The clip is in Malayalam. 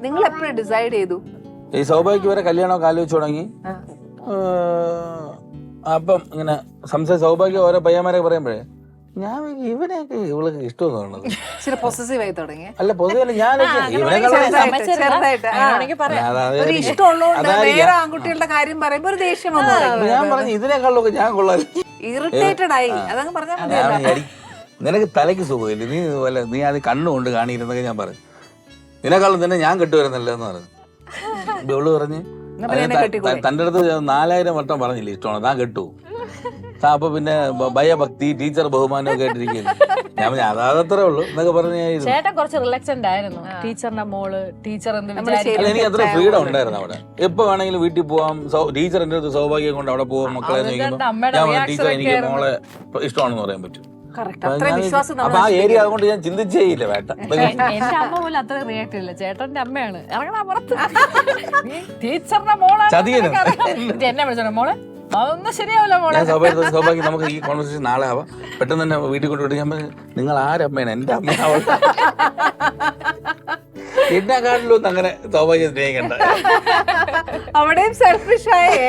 നിങ്ങൾ എപ്പോഴും ഡിസൈഡ് ചെയ്തു? ഈ സൗഭാഗ്യ വരെ കല്യാണമൊക്കെ ആലോചിച്ചു തുടങ്ങി. അപ്പം ഇങ്ങനെ സൗഭാഗ്യം ഓരോ പയ്യന്മാരെ പറയുമ്പോഴേ ഞാൻ ഇവനെയൊക്കെ ഇവൾക്ക് ഇഷ്ടമെന്ന് പറഞ്ഞത് ഇച്ചിരി പൊസസീവ് ആയി തുടങ്ങി. അല്ല പൊതുവെ ഞാൻ ഒരു ഇഷ്ടമുള്ളതുകൊണ്ട് വേറെ ആൺകുട്ടികളുടെ കാര്യം പറയുമ്പോ ഒരു ദേഷ്യം വന്നു. ഞാൻ പറഞ്ഞു ഇതിനേക്കാളൊക്കെ ഞാൻ കൊള്ളാം, ഇറിറ്റേറ്റഡ് ആയി. അതങ്ങ് പറഞ്ഞാൽ മതി. നിനക്ക് തലയ്ക്ക് സുഖമില്ല, നീ അത് കണ്ണുകൊണ്ട് കാണിയിരുന്നൊക്കെ ഞാൻ പറഞ്ഞു. ഇതിനേക്കാളും തന്നെ ഞാൻ കെട്ടുവരുന്നില്ല എന്ന് പറഞ്ഞു. ഇവള് പറഞ്ഞ് തന്റെ അടുത്ത് 4000 വട്ടം പറഞ്ഞില്ല ഇഷ്ടമാണ്, താൻ കെട്ടു. അപ്പൊ പിന്നെ ഭയഭക്തി ടീച്ചർ ബഹുമാനം ഒക്കെ ആയിട്ടിരിക്കുന്നു. ഞാൻ പറഞ്ഞു അതത്രേ ഉള്ളൂ എന്നൊക്കെ പറഞ്ഞു. ചേട്ടൻ കുറച്ച് റിലാക്സഡ് ആയിരുന്നു. ടീച്ചറിന്റെ മോള് ടീച്ചർ അല്ല, എനിക്ക് അത്ര ഫ്രീഡം ഉണ്ടായിരുന്നു അവിടെ. എപ്പോ വേണമെങ്കിലും വീട്ടിൽ പോവാം. ടീച്ചർ എന്റെ അടുത്ത് സൗഭാഗ്യം കൊണ്ട് അവിടെ പോവാം മക്കളെ ചോദിക്കുമ്പോൾ ഞാൻ ടീച്ചർ എനിക്ക് മോളെ ഇഷ്ടമാണെന്ന് പറയാൻ പറ്റും. അപ്പൊ ആ ഏരിയ അതുകൊണ്ട് ഞാൻ ചിന്തിച്ചേയില്ല വേട്ട. എന്റെ അമ്മ പോലും അത്ര റിയാക്ട് ചെയ്യില്ല. ചേട്ടന്റെ അമ്മയാണ് ഇറങ്ങണ പുറത്ത് ടീച്ചറിന്റെ മോളാണ് എന്നെ വിളിച്ചോ മോളെ അതൊന്നും ശരിയാവില്ല മോളെ. സൗഭാഗ്യം നമുക്ക് ഈ കോൺവെർസേഷൻ നാളെ ആവാം. പെട്ടെന്ന് തന്നെ വീട്ടിൽ കൊണ്ടുപോയിട്ട് ഞാൻ നിങ്ങൾ ആരമ്മയാണ്? എന്റെ അമ്മയാവൾ. എന്നെക്കാട്ടിലൊന്നും അങ്ങനെ സൗഭാഗ്യം സ്നേഹിക്കണ്ട. അവിടെയും സെൽഫിഷായേ